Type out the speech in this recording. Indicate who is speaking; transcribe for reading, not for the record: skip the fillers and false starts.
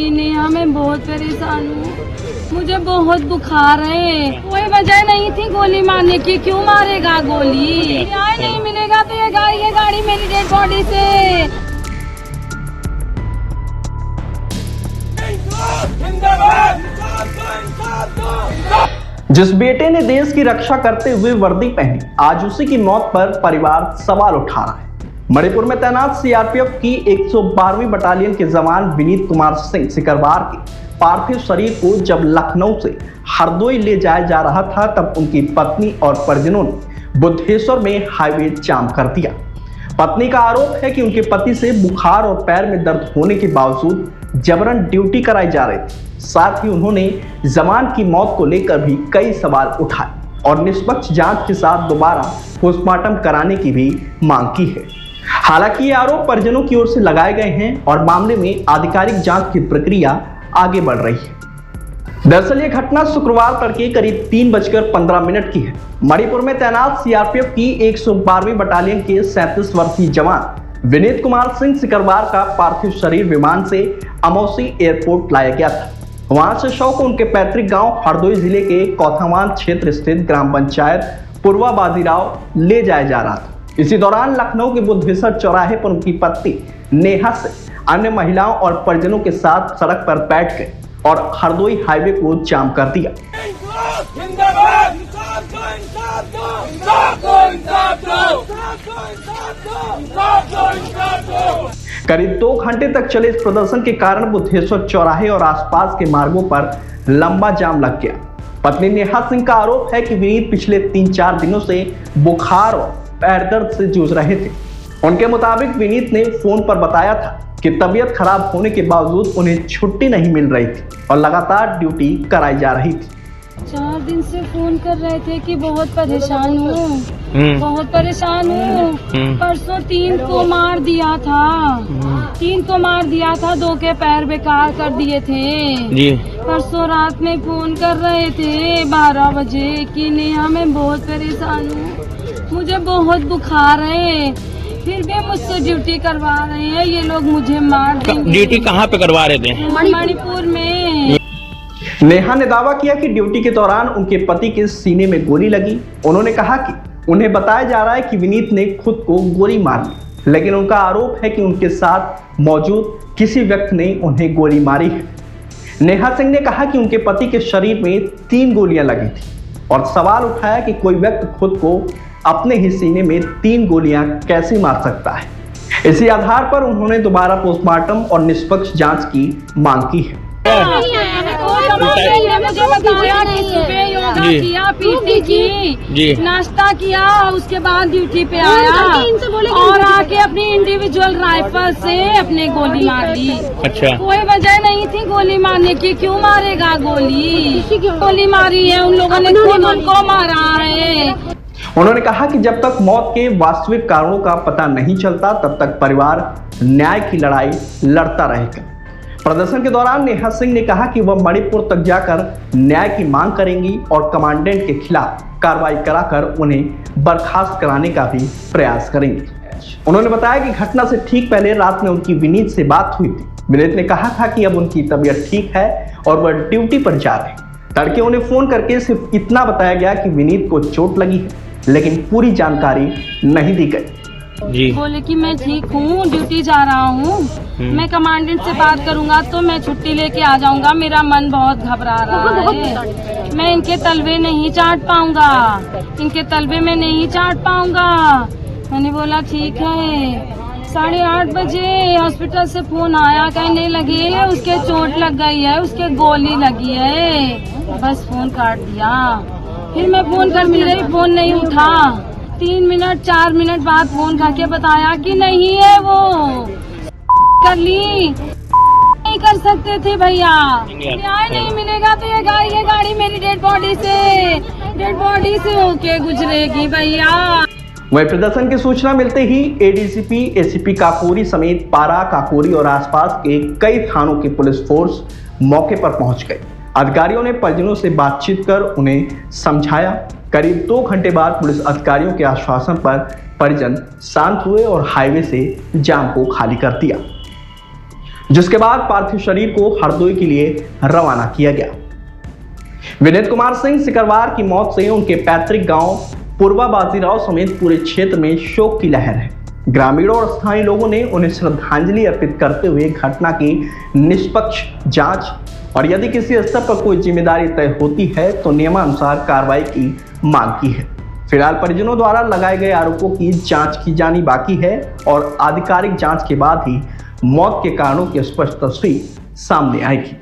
Speaker 1: कि नेहा मैं बहुत परेशान हूँ, मुझे बहुत बुखार है। कोई वजह नहीं थी गोली मारने की, क्यों मारेगा गोली? न्याय नहीं मिलेगा तो ये गाड़ी मेरी डेड बॉडी से।
Speaker 2: जिस बेटे ने देश की रक्षा करते हुए वर्दी पहनी, आज उसी की मौत पर परिवार सवाल उठा रहा है। मणिपुर में तैनात सीआरपीएफ की 112वीं बटालियन के जवान विनीत कुमार सिंह सिकरवार के पार्थिव शरीर को जब लखनऊ से हरदोई ले जाया जा रहा था, तब उनकी पत्नी और परिजनों ने बुद्धेश्वर में हाईवे जाम कर दिया। पत्नी का आरोप है कि उनके पति से बुखार और पैर में दर्द होने के बावजूद जबरन ड्यूटी कराई जा रही थी। साथ ही उन्होंने जवान की मौत को लेकर भी कई सवाल उठाए और निष्पक्ष जांच के साथ दोबारा पोस्टमार्टम कराने की भी मांग की है। हालांकि ये आरोप परिजनों की ओर से लगाए गए हैं और मामले में आधिकारिक जांच की प्रक्रिया आगे बढ़ रही है। दरअसल ये घटना शुक्रवार तड़के करीब 3:15 की है। मणिपुर में तैनात सीआरपीएफ की 112वीं बटालियन के 37 वर्षीय जवान विनीत कुमार सिंह सिकरवार का पार्थिव शरीर विमान से अमौसी एयरपोर्ट लाया गया था। वहां से शव को उनके पैतृक गांव हरदोई जिले के कौथावान क्षेत्र स्थित ग्राम पंचायत पूर्वा बाजीराव ले जाया जा रहा था। इसी दौरान लखनऊ के बुद्धेश्वर चौराहे पर उनकी पत्नी नेहा से अन्य महिलाओं और परिजनों के साथ सड़क पर बैठ गए और हरदोई हाईवे को जाम कर दिया। करीब 2 घंटे तक चले इस प्रदर्शन के कारण बुद्धेश्वर चौराहे और आसपास के मार्गों पर लंबा जाम लग गया। पत्नी नेहा सिंह का आरोप है कि विनीत पिछले 3-4 दिनों से बुखार और पैर दर्द से जूझ रहे थे। उनके मुताबिक विनीत ने फोन पर बताया था कि तबीयत खराब होने के बावजूद उन्हें छुट्टी नहीं मिल रही थी और लगातार ड्यूटी कराई जा रही थी।
Speaker 1: 4 दिन से फोन कर रहे थे कि बहुत परेशान हूँ, बहुत परेशान हूँ। परसों 3 को मार दिया था, 3 को मार दिया था, 2 के पैर बेकार कर दिए थे जी। परसों रात में फोन कर रहे थे 12 बजे कि नेहा मैं बहुत परेशान हूँ, मुझे बहुत बुखार है, फिर भी मुझसे ड्यूटी करवा रहे हैं ये लोग, मुझे मार देंगे।
Speaker 3: ड्यूटी कहाँ पे करवा रहे थे?
Speaker 1: मणिपुर में।
Speaker 2: नेहा ने दावा किया कि ड्यूटी के दौरान उनके पति के सीने में गोली लगी। उन्होंने कहा कि उन्हें बताया जा रहा है कि विनीत ने खुद को गोली मार ली, लेकिन उनका आरोप है कि उनके साथ मौजूद किसी व्यक्ति ने उन्हें गोली मारी है। नेहा सिंह ने कहा कि उनके पति के शरीर में 3 गोलियां लगी थी और सवाल उठाया कि कोई व्यक्ति खुद को अपने ही सीने में 3 गोलियां कैसे मार सकता है। इसी आधार पर उन्होंने दोबारा पोस्टमार्टम और निष्पक्ष जांच की मांग की है।
Speaker 1: मुझे बताया कि सुबह योगा किया, पीटी की, नाश्ता किया, उसके बाद ड्यूटी पे आया और आके अपनी इंडिविजुअल राइफल से अपने गोली मार ली।
Speaker 3: अच्छा।
Speaker 1: कोई वजह नहीं थी गोली मारने की, क्यों मारेगा गोली? गोली मारी है उन लोगों ने, खुद उनको मारा है।
Speaker 2: उन्होंने कहा कि जब तक मौत के वास्तविक कारणों का पता नहीं चलता, तब तक परिवार न्याय की लड़ाई लड़ता रहेगा। प्रदर्शन के दौरान नेहा सिंह ने कहा कि वह मणिपुर तक जाकर न्याय की मांग करेंगी और कमांडेंट के खिलाफ कार्रवाई कराकर उन्हें बर्खास्त कराने का भी प्रयास करेंगी। उन्होंने बताया कि घटना से ठीक पहले रात में उनकी विनीत से बात हुई थी। विनीत ने कहा था कि अब उनकी तबीयत ठीक है और वह ड्यूटी पर जा रहे हैं। तड़के उन्हें फोन करके सिर्फ इतना बताया गया कि विनीत को चोट लगी है, लेकिन पूरी जानकारी नहीं दी गई।
Speaker 1: बोले कि मैं ठीक हूँ, ड्यूटी जा रहा हूँ, मैं कमांडेंट से बात करूंगा तो मैं छुट्टी लेके आ जाऊंगा, मेरा मन बहुत घबरा रहा है, मैं इनके तलवे नहीं चाट पाऊंगा, इनके तलवे में नहीं चाट पाऊंगा। मैंने बोला ठीक है। 8:30 बजे हॉस्पिटल से फोन आया, कहने लगे उसके चोट लग गई है, उसके गोली लगी है। बस फोन काट दिया। फिर मैं फोन करती रही, फोन नहीं उठा। 3 मिनट 4 मिनट बाद फोन करके बताया कि नहीं है, वो कर ली, नहीं कर सकते थे भैया, न्याय नहीं मिलेगा तो ये गाड़ी मेरी डेड बॉडी से होके गुजरेगी भैया।
Speaker 2: वही प्रदर्शन की सूचना मिलते ही एडीसीपी, एसीपी काकोरी समेत पारा, काकोरी और आसपास के कई थानों की पुलिस फोर्स मौके पर पहुंच गई। अधिकारियों ने परिजनों से बातचीत कर उन्हें समझाया। करीब 2 घंटे बाद पुलिस अधिकारियों के आश्वासन पर परिजन शांत हुए और हाईवे से जाम को खाली कर दिया। जिसके बाद पार्थिव शरीर को हरदोई के लिए रवाना किया गया। विनीत कुमार सिंह सिकरवार की मौत से उनके पैतृक गांव पूर्वा बाजीराव समेत पूरे क्षेत्र में शोक की लहर है। ग्रामीणों और स्थानीय लोगों ने उन्हें श्रद्धांजलि अर्पित करते हुए घटना की निष्पक्ष जांच और यदि किसी स्तर पर कोई जिम्मेदारी तय होती है तो नियमानुसार कार्रवाई की मांग की है। फिलहाल परिजनों द्वारा लगाए गए आरोपों की जांच की जानी बाकी है और आधिकारिक जांच के बाद ही मौत के कारणों की स्पष्ट तस्वीर सामने आएगी।